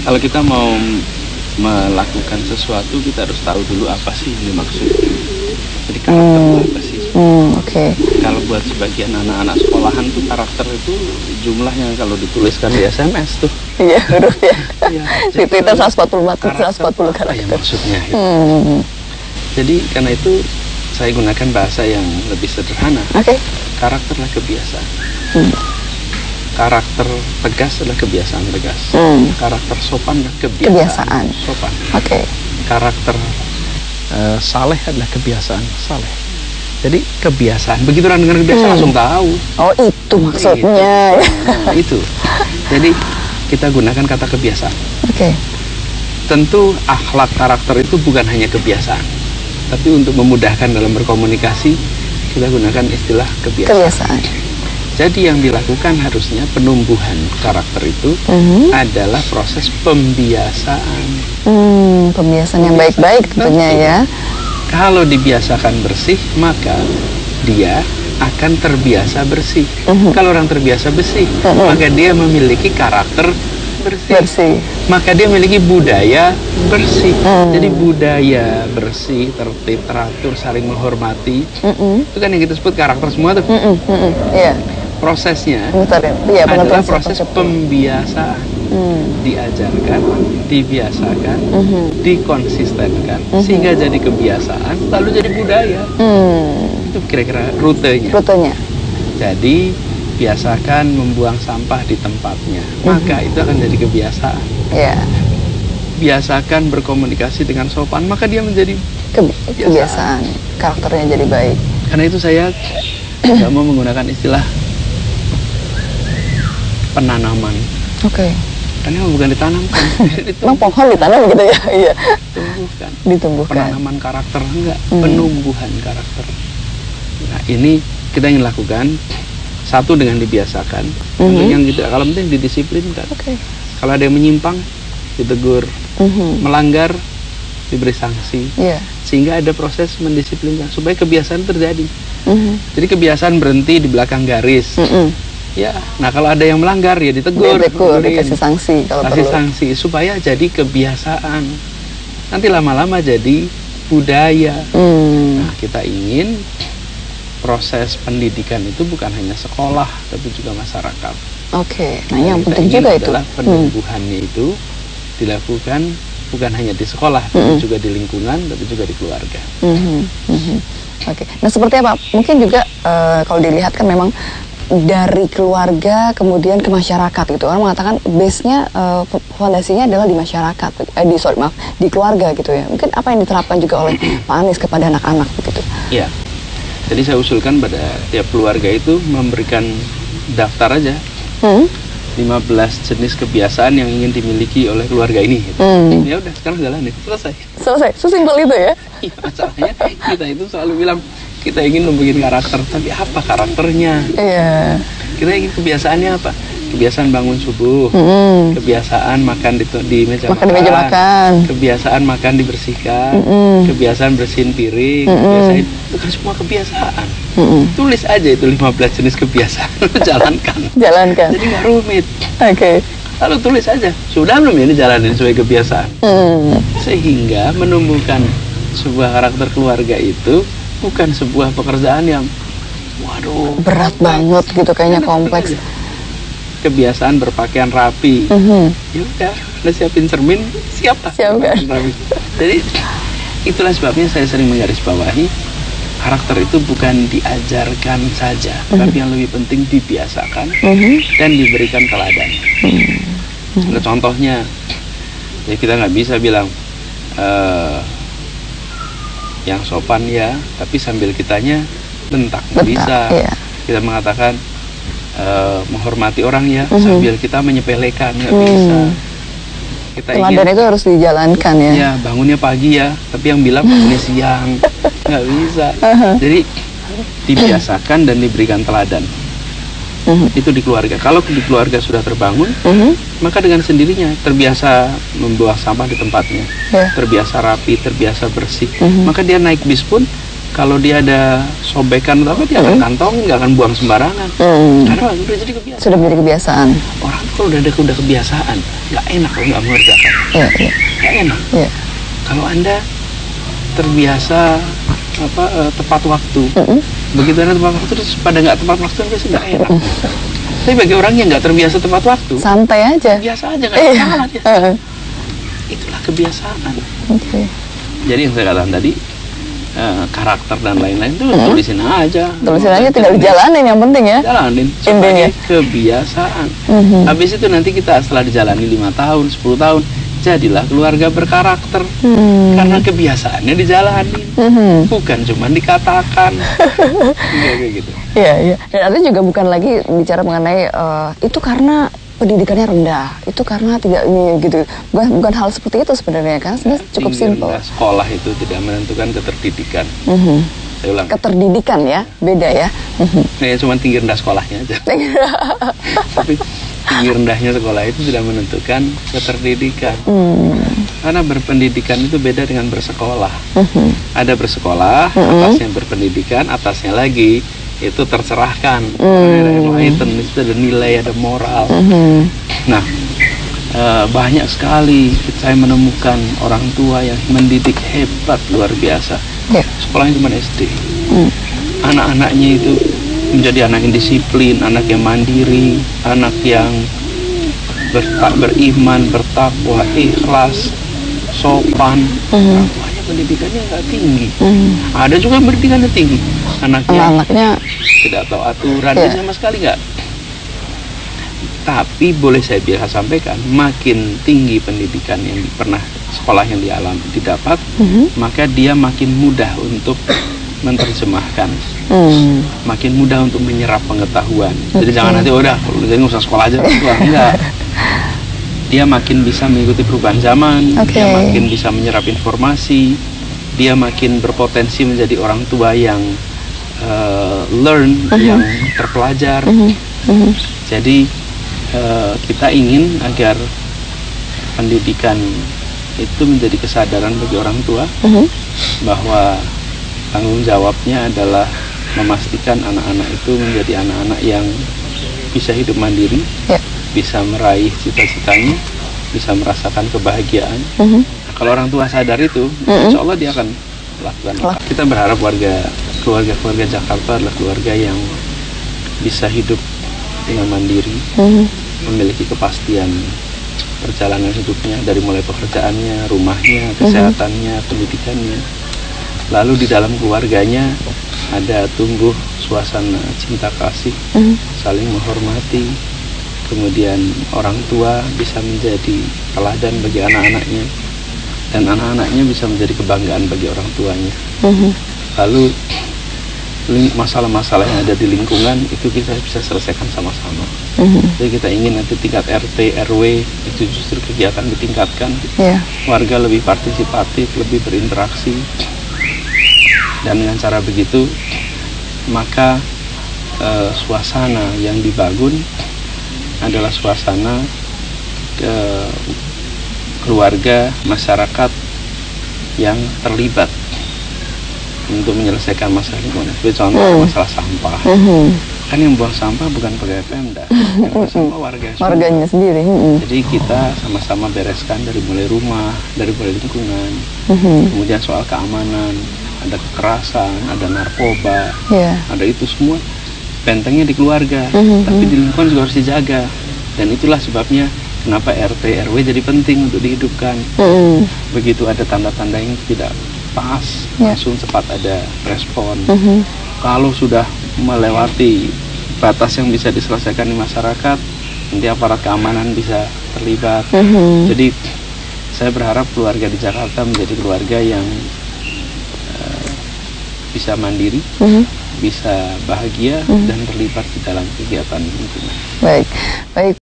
Kalau kita mau melakukan sesuatu, kita harus tahu dulu apa sih yang dimaksud. Jadi karakter itu apa sih? Oke. Kalau buat sebagian anak-anak sekolahan tuh karakter itu jumlahnya kalau dituliskan di SMS tuh. Iya, huruf ya. Iya, Di Twitter 140 apa ya karakter. maksudnya? Jadi karena itu saya gunakan bahasa yang lebih sederhana. Oke. Karakter adalah kebiasaan. Karakter tegas adalah kebiasaan tegas. Karakter sopan adalah kebiasaan sopan. Oke. Karakter saleh adalah kebiasaan saleh. Jadi kebiasaan, begitu orang dengar kebiasaan langsung tahu. Oh, itu maksudnya. Nah, itu. Jadi kita gunakan kata kebiasaan. Oke. Tentu akhlak karakter itu bukan hanya kebiasaan, tapi untuk memudahkan dalam berkomunikasi kita gunakan istilah kebiasaan. Jadi yang dilakukan harusnya penumbuhan karakter itu adalah proses pembiasaan. Pembiasaan yang baik-baik tentunya ya. Kalau dibiasakan bersih, maka dia akan terbiasa bersih. Kalau orang terbiasa bersih, maka dia memiliki karakter bersih. Maka dia memiliki budaya bersih. Jadi budaya bersih, tertib, teratur, saling menghormati. Itu kan yang kita sebut karakter semua tuh. Iya. Prosesnya Iya, adalah proses pembiasaan. Diajarkan, dibiasakan, dikonsistenkan, sehingga jadi kebiasaan, lalu jadi budaya. Itu kira-kira rutenya. Jadi biasakan membuang sampah di tempatnya, maka itu akan jadi kebiasaan. Biasakan berkomunikasi dengan sopan, maka dia menjadi kebiasaan. Karakternya jadi baik. Karena itu saya nggak mau menggunakan istilah penanaman. Oke. Karena bukan ditanamkan. Emang pohon ditanam gitu ya? Iya. Ditumbuhkan. Penanaman karakter enggak, penumbuhan karakter. Nah, ini kita ingin lakukan satu dengan dibiasakan. Yang tidak, kalau penting didisiplinkan. Kalau ada yang menyimpang, ditegur. Melanggar, diberi sanksi. Sehingga ada proses mendisiplinkan supaya kebiasaan terjadi. Jadi kebiasaan berhenti di belakang garis. Ya, nah kalau ada yang melanggar ya ditegur, dikasih sanksi kalau kasih perlu. sanksi supaya jadi kebiasaan. Nanti lama-lama jadi budaya. Nah, kita ingin proses pendidikan itu bukan hanya sekolah, tapi juga masyarakat. Nah yang penting juga itu adalah penumbuhannya itu dilakukan bukan hanya di sekolah, tapi juga di lingkungan, tapi juga di keluarga. Nah seperti apa? Mungkin juga kalau dilihat kan memang dari keluarga kemudian ke masyarakat gitu. Orang mengatakan base-nya fondasinya adalah di masyarakat, di keluarga gitu ya. Mungkin apa yang diterapkan juga oleh Pak Anies kepada anak-anak begitu? Iya. Jadi saya usulkan pada tiap keluarga itu memberikan daftar aja 15 jenis kebiasaan yang ingin dimiliki oleh keluarga ini. Ya udah, sekarang jalanin, selesai. Sesimpel itu ya? Iya, masalahnya kita itu selalu bilang kita ingin membuat karakter, tapi apa karakternya? Kita ingin kebiasaannya apa? Kebiasaan bangun subuh, kebiasaan makan di meja makan, kebiasaan makan dibersihkan, kebiasaan bersihin piring, kebiasaan itu kan semua kebiasaan. Tulis aja itu 15 jenis kebiasaan, jalankan. Jadi nggak rumit. Lalu tulis aja, sudah belum ini jalanin sesuai kebiasaan. Sehingga menumbuhkan sebuah karakter keluarga itu bukan sebuah pekerjaan yang waduh berat banget gitu, kayaknya kompleks. Kebiasaan berpakaian rapi, ya udah, udah siapin cermin, siapkan. Jadi itulah sebabnya saya sering menggarisbawahi karakter itu bukan diajarkan saja, tapi yang lebih penting dibiasakan dan diberikan teladan. Nah, contohnya, ya kita nggak bisa bilang yang sopan ya, tapi sambil kitanya bentak, nggak bisa. Kita mengatakan menghormati orang ya, sambil kita menyepelekan, nggak bisa. Teladan itu harus dijalankan ya. Ya, bangunnya pagi ya, tapi yang bilang bangunnya siang, nggak bisa. Jadi dibiasakan dan diberikan teladan. Itu di keluarga. Kalau di keluarga sudah terbangun, maka dengan sendirinya terbiasa membuang sampah di tempatnya, terbiasa rapi, terbiasa bersih. Maka dia naik bis pun kalau dia ada sobekan atau apa, dia akan kantongin, nggak akan buang sembarangan. Karena udah jadi kebiasaan. Sudah menjadi kebiasaan. Orang kalau udah kebiasaan, nggak enak kalau nggak mengerjakan. Nggak enak. Kalau Anda terbiasa tepat waktu, begitu Anda tepat waktu terus pada nggak tepat waktu, pasti nggak enak. Tapi bagi orang yang nggak terbiasa tepat waktu, santai aja, biasa aja, nggak salah dia. Itulah kebiasaan. Jadi yang saya katakan tadi, karakter dan lain-lain itu tulisin aja. Tulisin aja, tinggal dijalanin yang penting ya. Jalanin sebagai kebiasaan. Habis itu nanti kita setelah dijalani 5 tahun, 10 tahun, jadilah keluarga berkarakter. Karena kebiasaannya dijalani, bukan cuma dikatakan. Kayak gitu. Iya. Dan artinya juga bukan lagi bicara mengenai itu karena pendidikannya rendah, itu karena tidak ini gitu. Bukan hal seperti itu sebenarnya, kan sebenarnya cukup simpel. Sekolah itu tidak menentukan keterdidikan. Saya ulang. Keterdidikan ya, beda ya. Cuma tinggi rendah sekolahnya aja. Tapi tinggi rendahnya sekolah itu tidak menentukan keterdidikan. Karena berpendidikan itu beda dengan bersekolah. Ada bersekolah, atasnya berpendidikan, atasnya lagi itu tercerahkan. Ada enlightenment, itu ada nilai, ada moral. Nah, banyak sekali saya menemukan orang tua yang mendidik hebat luar biasa. Sekolahnya cuma SD. Anak-anaknya itu menjadi anak yang disiplin, anak yang mandiri, anak yang beriman, bertakwa, ikhlas, sopan. Banyak pendidikannya nggak tinggi. Ada juga pendidikannya tinggi, anaknya tidak tahu aturan, sama sekali nggak. Tapi boleh saya biasa sampaikan, makin tinggi pendidikan yang pernah sekolah yang didapat, maka dia makin mudah untuk menerjemahkan, makin mudah untuk menyerap pengetahuan. Jadi jangan nanti udah kalau jadi nggak usah sekolah aja, enggak. Dia makin bisa mengikuti perubahan zaman, dia makin bisa menyerap informasi, dia makin berpotensi menjadi orang tua yang yang terpelajar. Jadi kita ingin agar pendidikan itu menjadi kesadaran bagi orang tua bahwa tanggung jawabnya adalah memastikan anak-anak itu menjadi anak-anak yang bisa hidup mandiri, bisa meraih cita-citanya, bisa merasakan kebahagiaan. Kalau orang tua sadar itu, insya Allah dia akan lakukan. Kita berharap keluarga Jakarta adalah keluarga yang bisa hidup dengan mandiri, memiliki kepastian perjalanan hidupnya dari mulai pekerjaannya, rumahnya, kesehatannya, pendidikannya. Lalu di dalam keluarganya ada tumbuh suasana cinta kasih, saling menghormati. Kemudian orang tua bisa menjadi teladan bagi anak-anaknya, dan anak-anaknya bisa menjadi kebanggaan bagi orang tuanya. Lalu masalah-masalah yang ada di lingkungan itu kita bisa selesaikan sama-sama. Jadi kita ingin nanti tingkat RT, RW itu justru kegiatan ditingkatkan, warga lebih partisipatif, lebih berinteraksi. Dan dengan cara begitu, maka suasana yang dibangun adalah suasana keluarga, masyarakat yang terlibat untuk menyelesaikan masalah lingkungan. Seperti contoh masalah sampah. Kan yang buang sampah bukan pegawai Pemda, yang buang sampah warganya sendiri. Jadi kita sama-sama bereskan dari mulai rumah, dari mulai lingkungan. Kemudian soal keamanan, ada kekerasan, ada narkoba, ada itu semua bentengnya di keluarga, tapi di lingkungan juga harus dijaga. Dan itulah sebabnya kenapa RT RW jadi penting untuk dihidupkan. Begitu ada tanda-tanda yang tidak pas, langsung cepat ada respon. Kalau sudah melewati batas yang bisa diselesaikan di masyarakat, nanti aparat keamanan bisa terlibat. Jadi saya berharap keluarga di Jakarta menjadi keluarga yang bisa mandiri, bisa bahagia, dan terlibat di dalam kegiatan lingkungan. Baik.